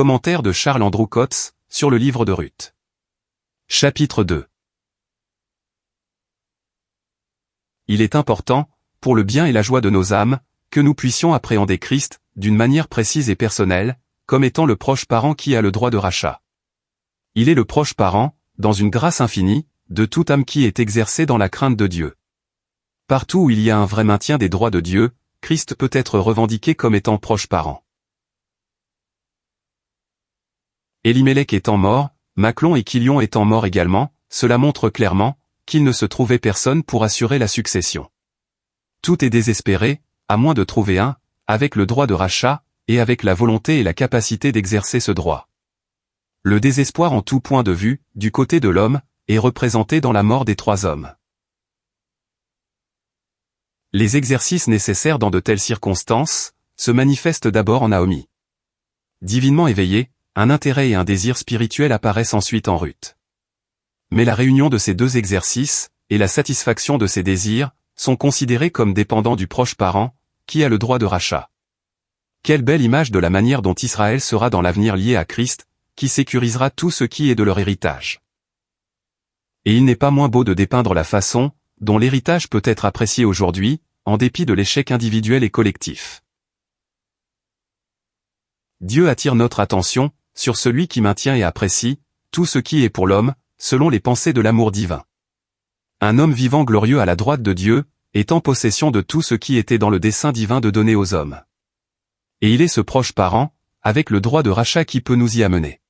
Commentaire de Charles Andrew Coates, sur le livre de Ruth. Chapitre 2. Il est important, pour le bien et la joie de nos âmes, que nous puissions appréhender Christ, d'une manière précise et personnelle, comme étant le proche parent qui a le droit de rachat. Il est le proche parent, dans une grâce infinie, de toute âme qui est exercée dans la crainte de Dieu. Partout où il y a un vrai maintien des droits de Dieu, Christ peut être revendiqué comme étant proche parent. Élimélec étant mort, Maclon et Quilion étant morts également, cela montre clairement qu'il ne se trouvait personne pour assurer la succession. Tout est désespéré, à moins de trouver un, avec le droit de rachat, et avec la volonté et la capacité d'exercer ce droit. Le désespoir en tout point de vue, du côté de l'homme, est représenté dans la mort des trois hommes. Les exercices nécessaires dans de telles circonstances se manifestent d'abord en Naomi. Divinement éveillée, un intérêt et un désir spirituel apparaissent ensuite en Ruth. Mais la réunion de ces deux exercices, et la satisfaction de ces désirs, sont considérés comme dépendants du proche parent, qui a le droit de rachat. Quelle belle image de la manière dont Israël sera dans l'avenir lié à Christ, qui sécurisera tout ce qui est de leur héritage. Et il n'est pas moins beau de dépeindre la façon, dont l'héritage peut être apprécié aujourd'hui, en dépit de l'échec individuel et collectif. Dieu attire notre attention, sur celui qui maintient et apprécie, tout ce qui est pour l'homme, selon les pensées de l'amour divin. Un homme vivant glorieux à la droite de Dieu, est en possession de tout ce qui était dans le dessein divin de donner aux hommes. Et il est ce proche parent, avec le droit de rachat qui peut nous y amener.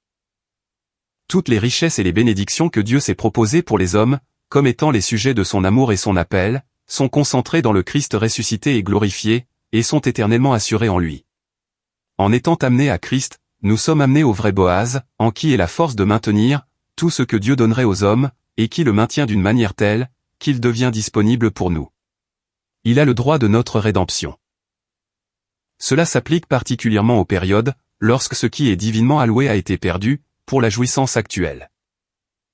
Toutes les richesses et les bénédictions que Dieu s'est proposées pour les hommes, comme étant les sujets de son amour et son appel, sont concentrées dans le Christ ressuscité et glorifié, et sont éternellement assurées en lui. En étant amenés à Christ, nous sommes amenés au vrai Boaz, en qui est la force de maintenir tout ce que Dieu donnerait aux hommes, et qui le maintient d'une manière telle qu'il devient disponible pour nous. Il a le droit de notre rédemption. Cela s'applique particulièrement aux périodes, lorsque ce qui est divinement alloué a été perdu, pour la jouissance actuelle.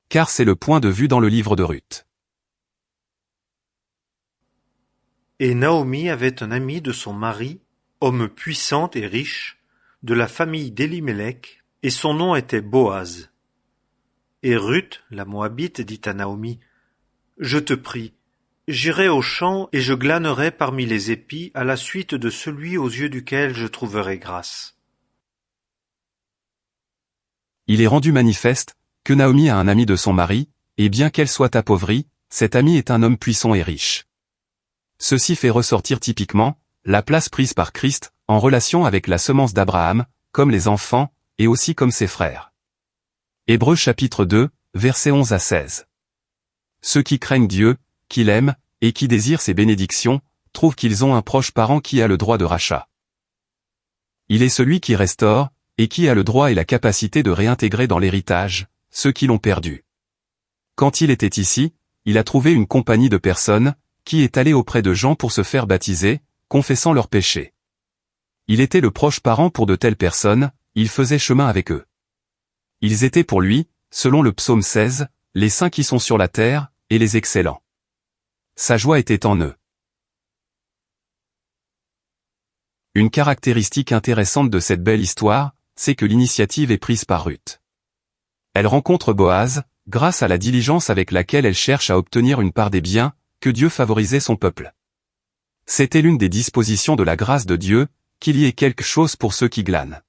Car c'est le point de vue dans le livre de Ruth. Et Naomi avait un ami de son mari, homme puissant et riche, de la famille d'Élimélec, et son nom était Boaz. Et Ruth, la Moabite, dit à Naomi, « Je te prie, j'irai au champ et je glanerai parmi les épis à la suite de celui aux yeux duquel je trouverai grâce. » Il est rendu manifeste que Naomi a un ami de son mari, et bien qu'elle soit appauvrie, cet ami est un homme puissant et riche. Ceci fait ressortir typiquement la place prise par Christ en relation avec la semence d'Abraham, comme les enfants, et aussi comme ses frères. Hébreux chapitre 2, versets 11 à 16. Ceux qui craignent Dieu, qui l'aiment, et qui désirent ses bénédictions, trouvent qu'ils ont un proche parent qui a le droit de rachat. Il est celui qui restaure, et qui a le droit et la capacité de réintégrer dans l'héritage ceux qui l'ont perdu. Quand il était ici, il a trouvé une compagnie de personnes, qui est allée auprès de gens pour se faire baptiser, confessant leurs péchés. Il était le proche parent pour de telles personnes, il faisait chemin avec eux. Ils étaient pour lui, selon le psaume 16, les saints qui sont sur la terre, et les excellents. Sa joie était en eux. Une caractéristique intéressante de cette belle histoire, c'est que l'initiative est prise par Ruth. Elle rencontre Boaz, grâce à la diligence avec laquelle elle cherche à obtenir une part des biens, que Dieu favorisait son peuple. C'était l'une des dispositions de la grâce de Dieu, qu'il y ait quelque chose pour ceux qui glanent.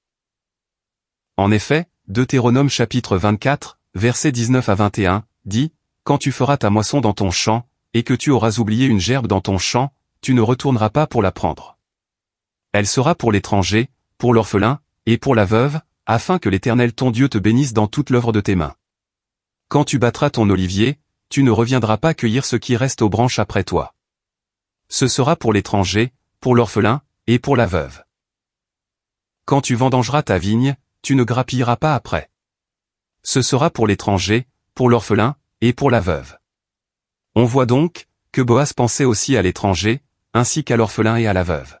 En effet, Deutéronome chapitre 24, versets 19 à 21, dit, « Quand tu feras ta moisson dans ton champ, et que tu auras oublié une gerbe dans ton champ, tu ne retourneras pas pour la prendre. Elle sera pour l'étranger, pour l'orphelin, et pour la veuve, afin que l'Éternel ton Dieu te bénisse dans toute l'œuvre de tes mains. Quand tu battras ton olivier, tu ne reviendras pas cueillir ce qui reste aux branches après toi. Ce sera pour l'étranger, pour l'orphelin, et pour la veuve. Quand tu vendangeras ta vigne, tu ne grappilleras pas après. Ce sera pour l'étranger, pour l'orphelin, et pour la veuve. » On voit donc, que Boaz pensait aussi à l'étranger, ainsi qu'à l'orphelin et à la veuve.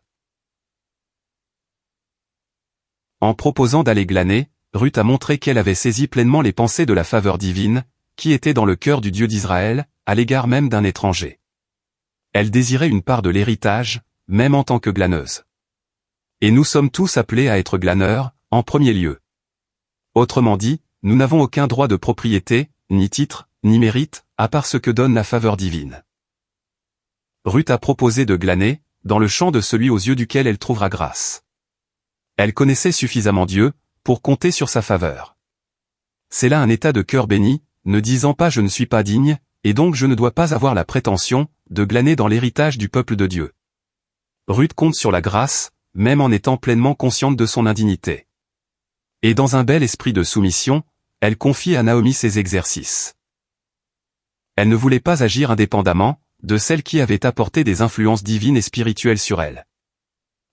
En proposant d'aller glaner, Ruth a montré qu'elle avait saisi pleinement les pensées de la faveur divine, qui était dans le cœur du Dieu d'Israël, à l'égard même d'un étranger. Elle désirait une part de l'héritage, même en tant que glaneuse. Et nous sommes tous appelés à être glaneurs, en premier lieu. Autrement dit, nous n'avons aucun droit de propriété, ni titre, ni mérite, à part ce que donne la faveur divine. Ruth a proposé de glaner, dans le champ de celui aux yeux duquel elle trouvera grâce. Elle connaissait suffisamment Dieu, pour compter sur sa faveur. C'est là un état de cœur béni, ne disant pas je ne suis pas digne, et donc je ne dois pas avoir la prétention, de glaner dans l'héritage du peuple de Dieu. Ruth compte sur la grâce, même en étant pleinement consciente de son indignité. Et dans un bel esprit de soumission, elle confie à Naomi ses exercices. Elle ne voulait pas agir indépendamment, de celle qui avait apporté des influences divines et spirituelles sur elle.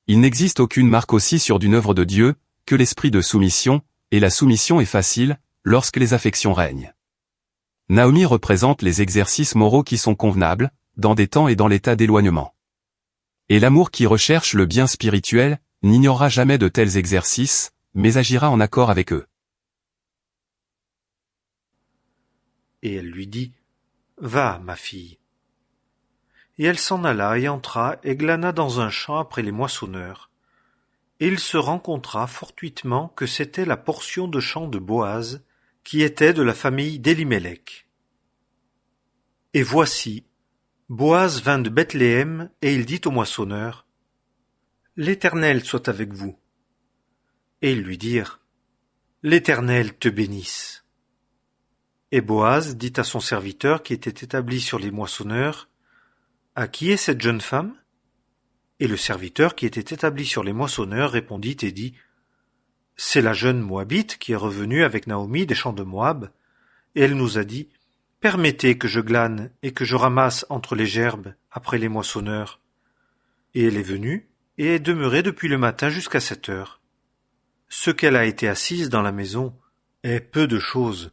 Il n'existe aucune marque aussi sûre d'une œuvre de Dieu, que l'esprit de soumission, et la soumission est facile, lorsque les affections règnent. Naomi représente les exercices moraux qui sont convenables, dans des temps et dans l'état d'éloignement. Et l'amour qui recherche le bien spirituel, n'ignorera jamais de tels exercices, mais agira en accord avec eux. Et elle lui dit, « Va, ma fille. » Et elle s'en alla et entra et glana dans un champ après les moissonneurs. Et il se rencontra fortuitement que c'était la portion de champ de Boaz, qui était de la famille d'Élimélec. Et voici, Boaz vint de Bethléem, et il dit au moissonneur, « L'Éternel soit avec vous. » Et ils lui dirent, « L'Éternel te bénisse. » Et Boaz dit à son serviteur qui était établi sur les moissonneurs, « À qui est cette jeune femme ?» Et le serviteur qui était établi sur les moissonneurs répondit et dit, « C'est la jeune Moabite qui est revenue avec Naomi des champs de Moab, et elle nous a dit, « Permettez que je glane et que je ramasse entre les gerbes après les moissonneurs. » Et elle est venue, et est demeurée depuis le matin jusqu'à 7 heures. Ce qu'elle a été assise dans la maison est peu de chose.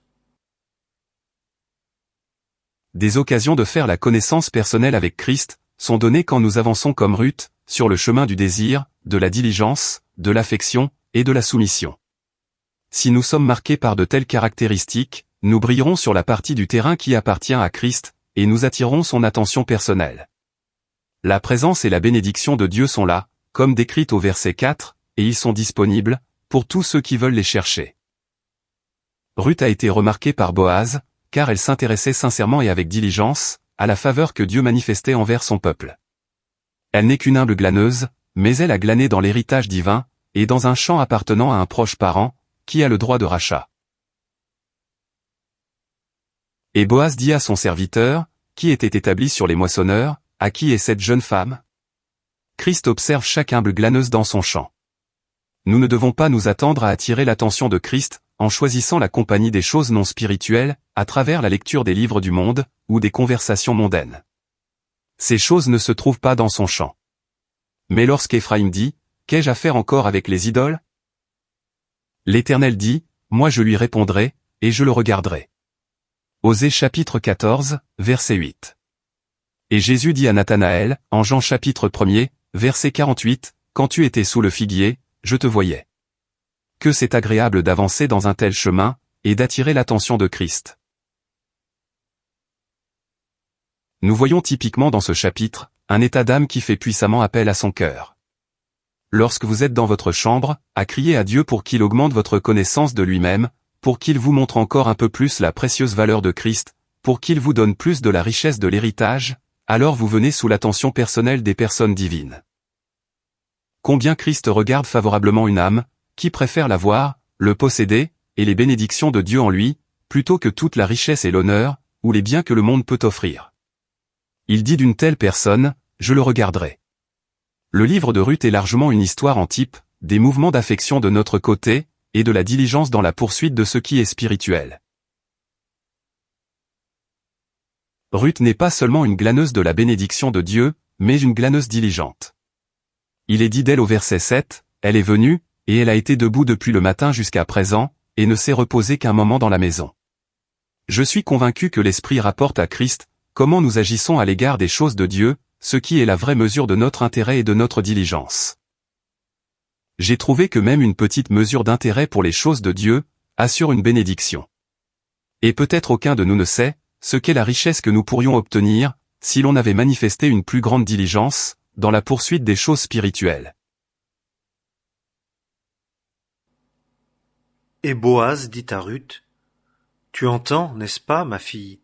Des occasions de faire la connaissance personnelle avec Christ sont données quand nous avançons comme Ruth, sur le chemin du désir, de la diligence, de l'affection et de la soumission. Si nous sommes marqués par de telles caractéristiques, nous brillerons sur la partie du terrain qui appartient à Christ, et nous attirerons son attention personnelle. La présence et la bénédiction de Dieu sont là, comme décrites au verset 4, et ils sont disponibles, pour tous ceux qui veulent les chercher. Ruth a été remarquée par Boaz, car elle s'intéressait sincèrement et avec diligence, à la faveur que Dieu manifestait envers son peuple. Elle n'est qu'une humble glaneuse, mais elle a glané dans l'héritage divin, et dans un champ appartenant à un proche parent, qui a le droit de rachat. Et Boaz dit à son serviteur, qui était établi sur les moissonneurs, « À qui est cette jeune femme ?» Christ observe chaque humble glaneuse dans son champ. Nous ne devons pas nous attendre à attirer l'attention de Christ, en choisissant la compagnie des choses non spirituelles, à travers la lecture des livres du monde, ou des conversations mondaines. Ces choses ne se trouvent pas dans son champ. Mais lorsqu'Éphraïm dit, « Qu'ai-je à faire encore avec les idoles ?» L'Éternel dit, « Moi je lui répondrai, et je le regarderai. » Osée chapitre 14, verset 8. Et Jésus dit à Nathanaël, en Jean chapitre 1er, verset 48, « Quand tu étais sous le figuier, je te voyais. » Que c'est agréable d'avancer dans un tel chemin, et d'attirer l'attention de Christ. Nous voyons typiquement dans ce chapitre, un état d'âme qui fait puissamment appel à son cœur. Lorsque vous êtes dans votre chambre, à crier à Dieu pour qu'il augmente votre connaissance de lui-même, pour qu'il vous montre encore un peu plus la précieuse valeur de Christ, pour qu'il vous donne plus de la richesse de l'héritage, alors vous venez sous l'attention personnelle des personnes divines. Combien Christ regarde favorablement une âme, qui préfère l'avoir, le posséder, et les bénédictions de Dieu en lui, plutôt que toute la richesse et l'honneur, ou les biens que le monde peut offrir. Il dit d'une telle personne, « Je le regarderai ». Le livre de Ruth est largement une histoire en type, des mouvements d'affection de notre côté, et de la diligence dans la poursuite de ce qui est spirituel. Ruth n'est pas seulement une glaneuse de la bénédiction de Dieu, mais une glaneuse diligente. Il est dit d'elle au verset 7, « Elle est venue, et elle a été debout depuis le matin jusqu'à présent, et ne s'est reposée qu'un moment dans la maison. » Je suis convaincu que l'Esprit rapporte à Christ, comment nous agissons à l'égard des choses de Dieu, ce qui est la vraie mesure de notre intérêt et de notre diligence. J'ai trouvé que même une petite mesure d'intérêt pour les choses de Dieu, assure une bénédiction. Et peut-être aucun de nous ne sait, ce qu'est la richesse que nous pourrions obtenir, si l'on avait manifesté une plus grande diligence, dans la poursuite des choses spirituelles. Et Boaz dit à Ruth, « Tu entends, n'est-ce pas, ma fille?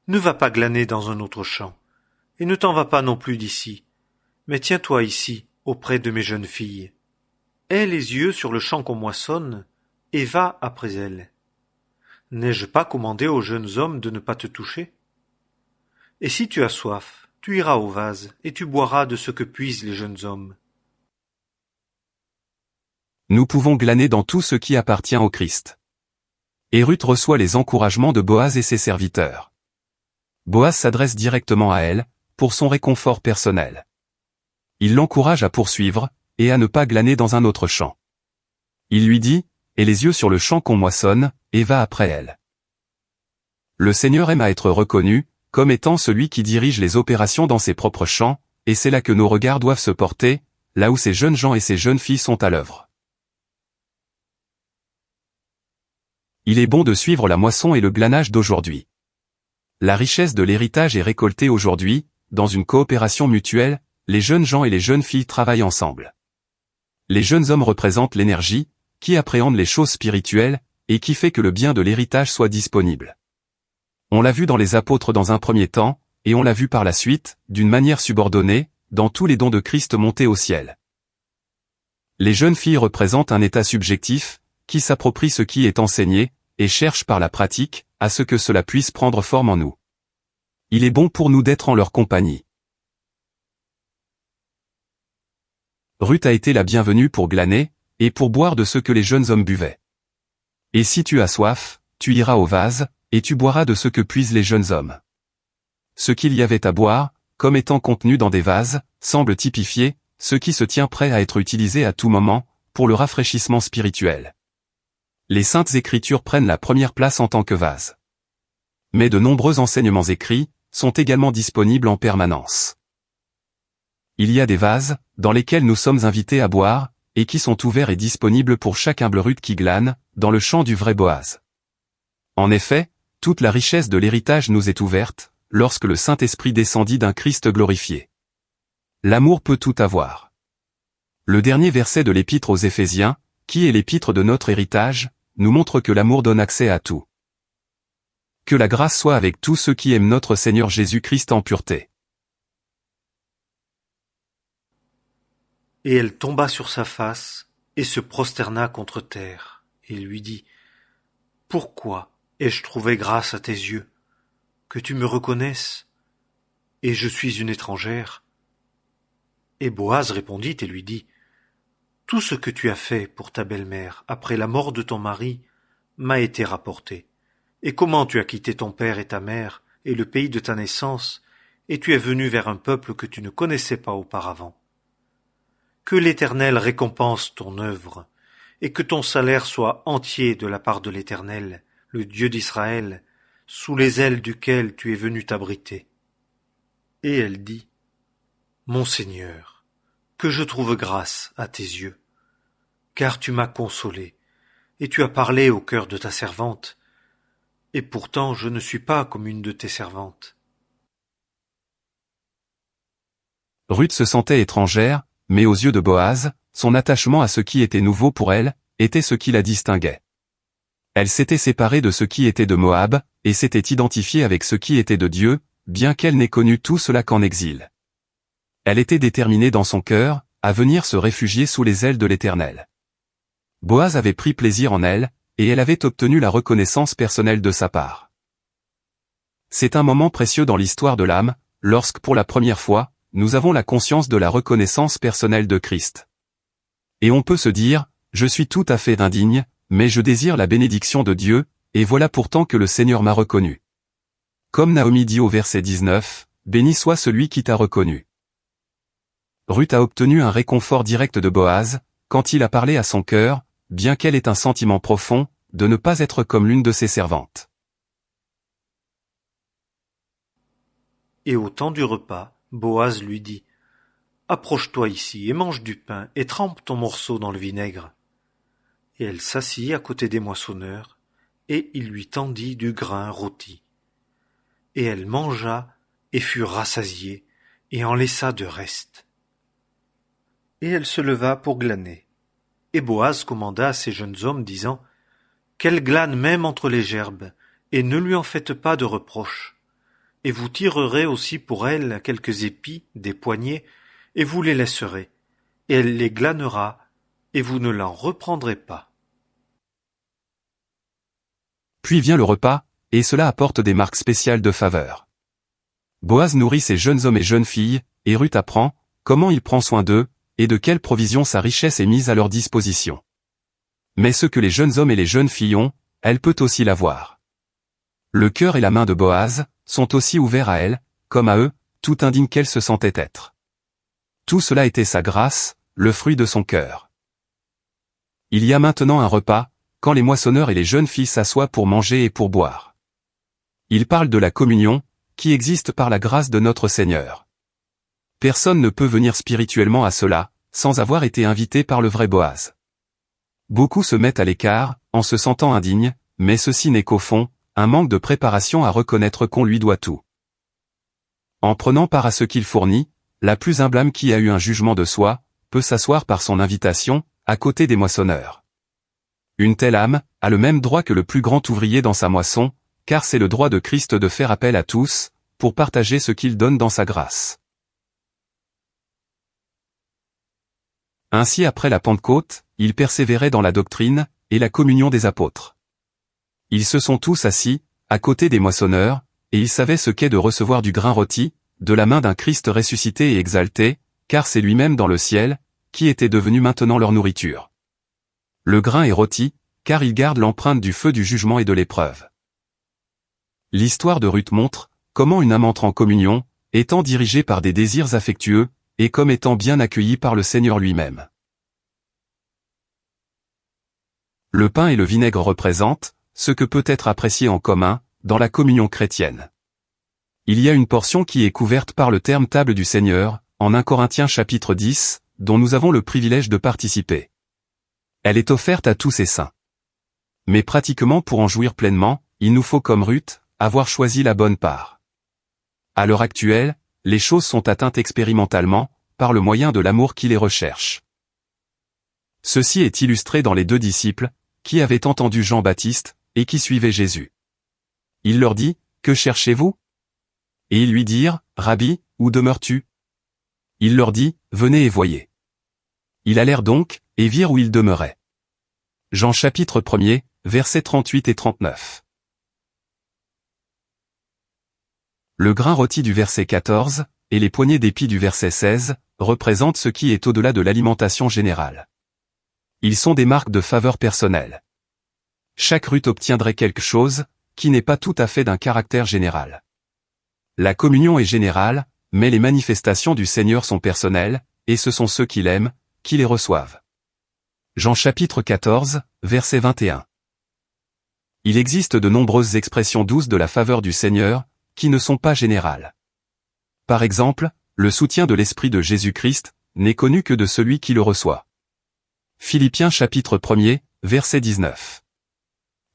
Ne va pas glaner dans un autre champ, et ne t'en va pas non plus d'ici, mais tiens-toi ici, auprès de mes jeunes filles. Aie les yeux sur le champ qu'on moissonne, et va après elles. N'ai-je pas commandé aux jeunes hommes de ne pas te toucher? Et si tu as soif, tu iras au vase, et tu boiras de ce que puisent les jeunes hommes. » Nous pouvons glaner dans tout ce qui appartient au Christ. Et Ruth reçoit les encouragements de Boaz et ses serviteurs. Boaz s'adresse directement à elle, pour son réconfort personnel. Il l'encourage à poursuivre, et à ne pas glaner dans un autre champ. Il lui dit, « Aie les yeux sur le champ qu'on moissonne, et va après elle. » Le Seigneur aime à être reconnu, comme étant celui qui dirige les opérations dans ses propres champs, et c'est là que nos regards doivent se porter, là où ces jeunes gens et ces jeunes filles sont à l'œuvre. Il est bon de suivre la moisson et le glanage d'aujourd'hui. La richesse de l'héritage est récoltée aujourd'hui, dans une coopération mutuelle, les jeunes gens et les jeunes filles travaillent ensemble. Les jeunes hommes représentent l'énergie, qui appréhende les choses spirituelles, et qui fait que le bien de l'héritage soit disponible. On l'a vu dans les apôtres dans un premier temps, et on l'a vu par la suite, d'une manière subordonnée, dans tous les dons de Christ montés au ciel. Les jeunes filles représentent un état subjectif, qui s'approprie ce qui est enseigné, et cherche par la pratique, à ce que cela puisse prendre forme en nous. Il est bon pour nous d'être en leur compagnie. Ruth a été la bienvenue pour glaner, et pour boire de ce que les jeunes hommes buvaient. Et si tu as soif, tu iras au vase, et tu boiras de ce que puisent les jeunes hommes. Ce qu'il y avait à boire, comme étant contenu dans des vases, semble typifier ce qui se tient prêt à être utilisé à tout moment, pour le rafraîchissement spirituel. Les Saintes Écritures prennent la première place en tant que vase. Mais de nombreux enseignements écrits sont également disponibles en permanence. Il y a des vases, dans lesquels nous sommes invités à boire, et qui sont ouverts et disponibles pour chaque humble Ruth qui glane, dans le champ du vrai Boaz. En effet, toute la richesse de l'héritage nous est ouverte, lorsque le Saint-Esprit descendit d'un Christ glorifié. L'amour peut tout avoir. Le dernier verset de l'épître aux Éphésiens, qui est l'épître de notre héritage, nous montre que l'amour donne accès à tout. Que la grâce soit avec tous ceux qui aiment notre Seigneur Jésus-Christ en pureté. Et elle tomba sur sa face, et se prosterna contre terre, et lui dit, « Pourquoi ai-je trouvé grâce à tes yeux? Que tu me reconnaisses? Et je suis une étrangère. » Et Boaz répondit et lui dit, « Tout ce que tu as fait pour ta belle-mère après la mort de ton mari m'a été rapporté. Et comment tu as quitté ton père et ta mère et le pays de ta naissance, et tu es venu vers un peuple que tu ne connaissais pas auparavant. Que l'Éternel récompense ton œuvre, et que ton salaire soit entier de la part de l'Éternel, le Dieu d'Israël, sous les ailes duquel tu es venu t'abriter. » Et elle dit, « Mon Seigneur, que je trouve grâce à tes yeux, car tu m'as consolé, et tu as parlé au cœur de ta servante, et pourtant je ne suis pas comme une de tes servantes. » Ruth se sentait étrangère, mais aux yeux de Boaz, son attachement à ce qui était nouveau pour elle, était ce qui la distinguait. Elle s'était séparée de ce qui était de Moab, et s'était identifiée avec ce qui était de Dieu, bien qu'elle n'ait connu tout cela qu'en exil. Elle était déterminée dans son cœur, à venir se réfugier sous les ailes de l'Éternel. Boaz avait pris plaisir en elle, et elle avait obtenu la reconnaissance personnelle de sa part. C'est un moment précieux dans l'histoire de l'âme, lorsque pour la première fois, nous avons la conscience de la reconnaissance personnelle de Christ. Et on peut se dire, je suis tout à fait indigne, mais je désire la bénédiction de Dieu, et voilà pourtant que le Seigneur m'a reconnu. Comme Naomi dit au verset 19, béni soit celui qui t'a reconnu. Ruth a obtenu un réconfort direct de Boaz, quand il a parlé à son cœur, bien qu'elle ait un sentiment profond, de ne pas être comme l'une de ses servantes. Et au temps du repas, Boaz lui dit, « Approche-toi ici et mange du pain et trempe ton morceau dans le vinaigre. » Et elle s'assit à côté des moissonneurs, et il lui tendit du grain rôti. Et elle mangea et fut rassasiée, et en laissa de reste. Et elle se leva pour glaner. Et Boaz commanda à ses jeunes hommes, disant, qu'elle glane même entre les gerbes, et ne lui en faites pas de reproche. Et vous tirerez aussi pour elle quelques épis des poignets, et vous les laisserez, et elle les glanera, et vous ne l'en reprendrez pas. » Puis vient le repas, et cela apporte des marques spéciales de faveur. Boaz nourrit ses jeunes hommes et jeunes filles, et Ruth apprend comment il prend soin d'eux, et de quelle provision sa richesse est mise à leur disposition. Mais ce que les jeunes hommes et les jeunes filles ont, elle peut aussi l'avoir. Le cœur et la main de Boaz sont aussi ouverts à elle, comme à eux, tout indigne qu'elle se sentait être. Tout cela était sa grâce, le fruit de son cœur. Il y a maintenant un repas, quand les moissonneurs et les jeunes filles s'assoient pour manger et pour boire. Il parle de la communion, qui existe par la grâce de notre Seigneur. Personne ne peut venir spirituellement à cela, sans avoir été invité par le vrai Boaz. Beaucoup se mettent à l'écart, en se sentant indignes, mais ceci n'est qu'au fond, un manque de préparation à reconnaître qu'on lui doit tout. En prenant part à ce qu'il fournit, la plus humble âme qui a eu un jugement de soi, peut s'asseoir par son invitation, à côté des moissonneurs. Une telle âme a le même droit que le plus grand ouvrier dans sa moisson, car c'est le droit de Christ de faire appel à tous, pour partager ce qu'il donne dans sa grâce. Ainsi après la Pentecôte, ils persévéraient dans la doctrine, et la communion des apôtres. Ils se sont tous assis, à côté des moissonneurs, et ils savaient ce qu'est de recevoir du grain rôti, de la main d'un Christ ressuscité et exalté, car c'est lui-même dans le ciel, qui était devenu maintenant leur nourriture. Le grain est rôti, car il garde l'empreinte du feu du jugement et de l'épreuve. L'histoire de Ruth montre comment une âme entre en communion, étant dirigée par des désirs affectueux, et comme étant bien accueillie par le Seigneur lui-même. Le pain et le vinaigre représentent ce que peut être apprécié en commun, dans la communion chrétienne. Il y a une portion qui est couverte par le terme table du Seigneur, en 1 Corinthiens chapitre 10, dont nous avons le privilège de participer. Elle est offerte à tous ses saints. Mais pratiquement pour en jouir pleinement, il nous faut comme Ruth, avoir choisi la bonne part. À l'heure actuelle, les choses sont atteintes expérimentalement, par le moyen de l'amour qui les recherche. Ceci est illustré dans les deux disciples, qui avaient entendu Jean-Baptiste, et qui suivaient Jésus. Il leur dit, « Que cherchez-vous » Et ils lui dirent, « Rabbi, où demeures-tu » Il leur dit, « Venez et voyez. » Ils allèrent donc, et virent où il demeurait. Jean chapitre 1er, versets 38 et 39. Le grain rôti du verset 14, et les poignées d'épis du verset 16, représentent ce qui est au-delà de l'alimentation générale. Ils sont des marques de faveur personnelle. Chaque Ruth obtiendrait quelque chose, qui n'est pas tout à fait d'un caractère général. La communion est générale, mais les manifestations du Seigneur sont personnelles, et ce sont ceux qui l'aiment, qui les reçoivent. Jean chapitre 14, verset 21. Il existe de nombreuses expressions douces de la faveur du Seigneur, qui ne sont pas générales. Par exemple, le soutien de l'Esprit de Jésus-Christ n'est connu que de celui qui le reçoit. Philippiens chapitre 1er, verset 19.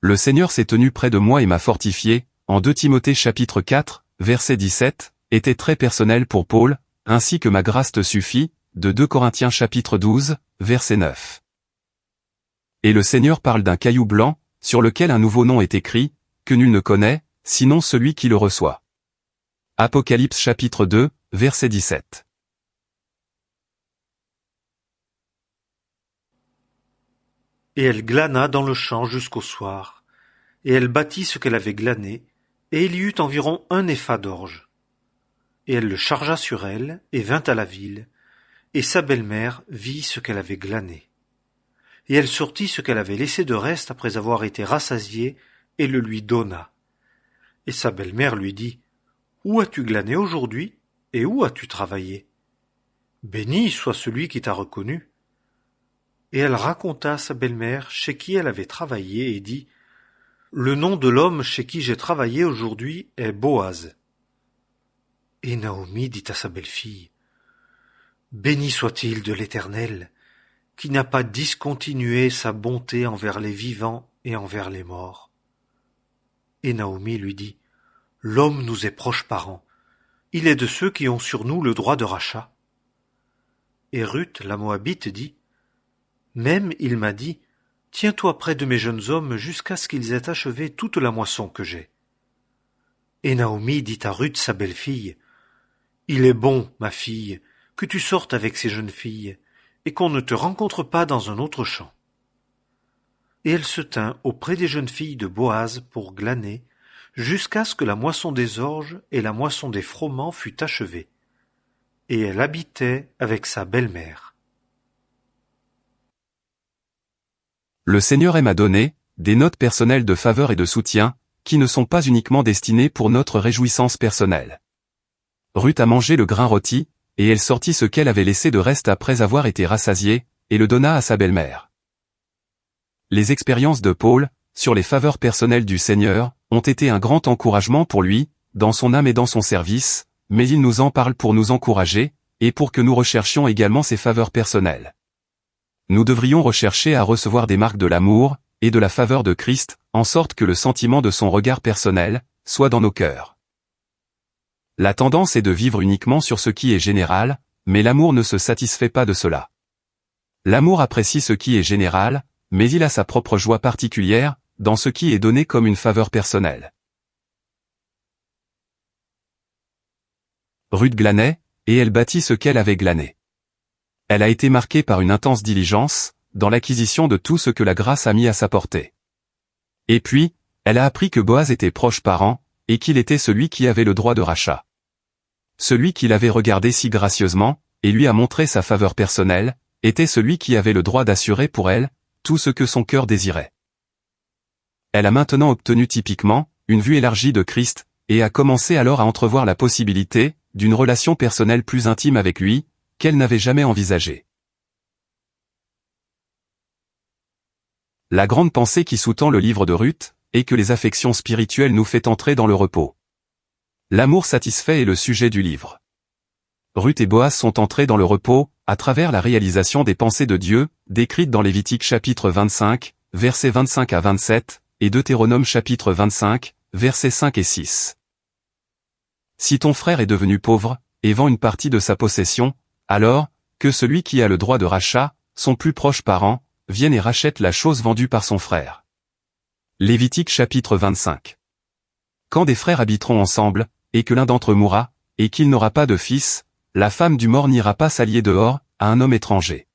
Le Seigneur s'est tenu près de moi et m'a fortifié, en 2 Timothée chapitre 4, verset 17, était très personnel pour Paul, ainsi que ma grâce te suffit, de 2 Corinthiens chapitre 12, verset 9. Et le Seigneur parle d'un caillou blanc, sur lequel un nouveau nom est écrit, que nul ne connaît, sinon celui qui le reçoit. Apocalypse chapitre 2, verset 17. Et elle glana dans le champ jusqu'au soir, et elle bâtit ce qu'elle avait glané, et il y eut environ 1 épha d'orge. Et elle le chargea sur elle, et vint à la ville, et sa belle-mère vit ce qu'elle avait glané. Et elle sortit ce qu'elle avait laissé de reste après avoir été rassasiée, et le lui donna. Et sa belle-mère lui dit, « Où as-tu glané aujourd'hui, et où as-tu travaillé? Béni soit celui qui t'a reconnu. » Et elle raconta à sa belle-mère chez qui elle avait travaillé, et dit, « Le nom de l'homme chez qui j'ai travaillé aujourd'hui est Boaz. » Et Naomi dit à sa belle-fille, « Béni soit-il de l'Éternel, qui n'a pas discontinué sa bonté envers les vivants et envers les morts. » Et Naomi lui dit, « L'homme nous est proche parent, il est de ceux qui ont sur nous le droit de rachat. » Et Ruth, la Moabite, dit, « Même il m'a dit, Tiens-toi près de mes jeunes hommes jusqu'à ce qu'ils aient achevé toute la moisson que j'ai. Et Naomi dit à Ruth, sa belle-fille, il est bon, ma fille, que tu sortes avec ces jeunes filles, et qu'on ne te rencontre pas dans un autre champ. Et elle se tint auprès des jeunes filles de Boaz pour glaner, jusqu'à ce que la moisson des orges et la moisson des froment fût achevée. Et elle habitait avec sa belle-mère. Le Seigneur aime à donner des notes personnelles de faveur et de soutien, qui ne sont pas uniquement destinées pour notre réjouissance personnelle. Ruth a mangé le grain rôti, et elle sortit ce qu'elle avait laissé de reste après avoir été rassasiée, et le donna à sa belle-mère. Les expériences de Paul, sur les faveurs personnelles du Seigneur, ont été un grand encouragement pour lui, dans son âme et dans son service, mais il nous en parle pour nous encourager, et pour que nous recherchions également ces faveurs personnelles. Nous devrions rechercher à recevoir des marques de l'amour, et de la faveur de Christ, en sorte que le sentiment de son regard personnel, soit dans nos cœurs. La tendance est de vivre uniquement sur ce qui est général, mais l'amour ne se satisfait pas de cela. L'amour apprécie ce qui est général, mais il a sa propre joie particulière, dans ce qui est donné comme une faveur personnelle. Ruth glanait, et elle bâtit ce qu'elle avait glané. Elle a été marquée par une intense diligence, dans l'acquisition de tout ce que la grâce a mis à sa portée. Et puis, elle a appris que Boaz était proche parent, et qu'il était celui qui avait le droit de rachat. Celui qui l'avait regardé si gracieusement, et lui a montré sa faveur personnelle, était celui qui avait le droit d'assurer pour elle, tout ce que son cœur désirait. Elle a maintenant obtenu typiquement, une vue élargie de Christ, et a commencé alors à entrevoir la possibilité, d'une relation personnelle plus intime avec lui, qu'elle n'avait jamais envisagée. La grande pensée qui sous-tend le livre de Ruth, est que les affections spirituelles nous fait entrer dans le repos. L'amour satisfait est le sujet du livre. Ruth et Boaz sont entrés dans le repos, à travers la réalisation des pensées de Dieu, décrites dans Lévitique chapitre 25, versets 25 à 27, et Deutéronome chapitre 25, versets 5 et 6. Si ton frère est devenu pauvre, et vend une partie de sa possession, alors, que celui qui a le droit de rachat, son plus proche parent, vienne et rachète la chose vendue par son frère. Lévitique chapitre 25. Quand des frères habiteront ensemble, et que l'un d'entre eux mourra, et qu'il n'aura pas de fils, la femme du mort n'ira pas s'allier dehors, à un homme étranger.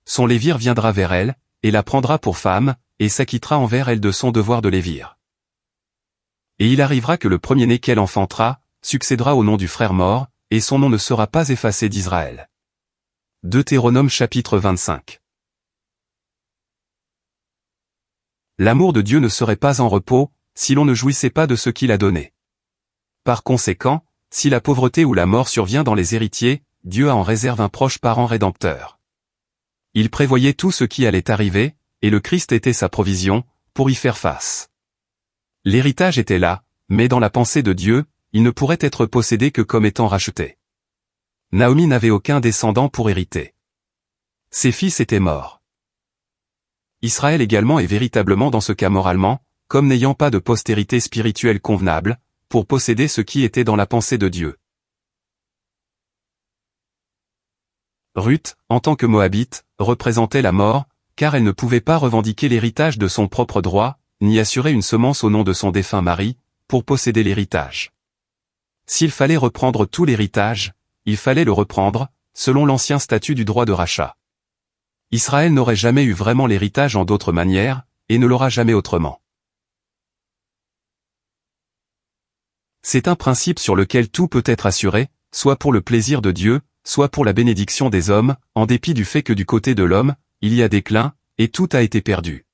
Son lévir viendra vers elle, et la prendra pour femme, et s'acquittera envers elle de son devoir de lévir. Et il arrivera que le premier-né qu'elle enfantera, succédera au nom du frère mort, et son nom ne sera pas effacé d'Israël. Deutéronome chapitre 25. L'amour de Dieu ne serait pas en repos, si l'on ne jouissait pas de ce qu'il a donné. Par conséquent, si la pauvreté ou la mort survient dans les héritiers, Dieu a en réserve un proche parent rédempteur. Il prévoyait tout ce qui allait arriver, et le Christ était sa provision, pour y faire face. L'héritage était là, mais dans la pensée de Dieu, il ne pourrait être possédé que comme étant racheté. Naomi n'avait aucun descendant pour hériter. Ses fils étaient morts. Israël également est véritablement dans ce cas moralement, comme n'ayant pas de postérité spirituelle convenable, pour posséder ce qui était dans la pensée de Dieu. Ruth, en tant que Moabite, représentait la mort, car elle ne pouvait pas revendiquer l'héritage de son propre droit, ni assurer une semence au nom de son défunt mari, pour posséder l'héritage. S'il fallait reprendre tout l'héritage, il fallait le reprendre, selon l'ancien statut du droit de rachat. Israël n'aurait jamais eu vraiment l'héritage en d'autres manières, et ne l'aura jamais autrement. C'est un principe sur lequel tout peut être assuré, soit pour le plaisir de Dieu, soit pour la bénédiction des hommes, en dépit du fait que du côté de l'homme, il y a déclin, et tout a été perdu.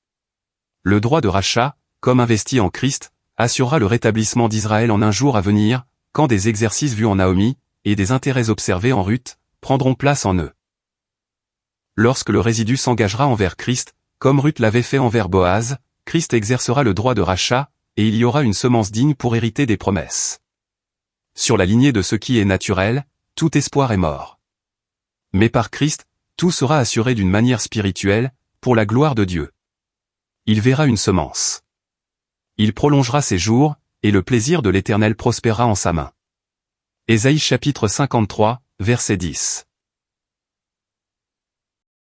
Le droit de rachat, comme investi en Christ, assurera le rétablissement d'Israël en un jour à venir, quand des exercices vus en Naomi, et des intérêts observés en Ruth, prendront place en eux. Lorsque le résidu s'engagera envers Christ, comme Ruth l'avait fait envers Boaz, Christ exercera le droit de rachat, et il y aura une semence digne pour hériter des promesses. Sur la lignée de ce qui est naturel, tout espoir est mort. Mais par Christ, tout sera assuré d'une manière spirituelle, pour la gloire de Dieu. Il verra une semence. Il prolongera ses jours, et le plaisir de l'Éternel prospérera en sa main. Ésaïe chapitre 53, verset 10.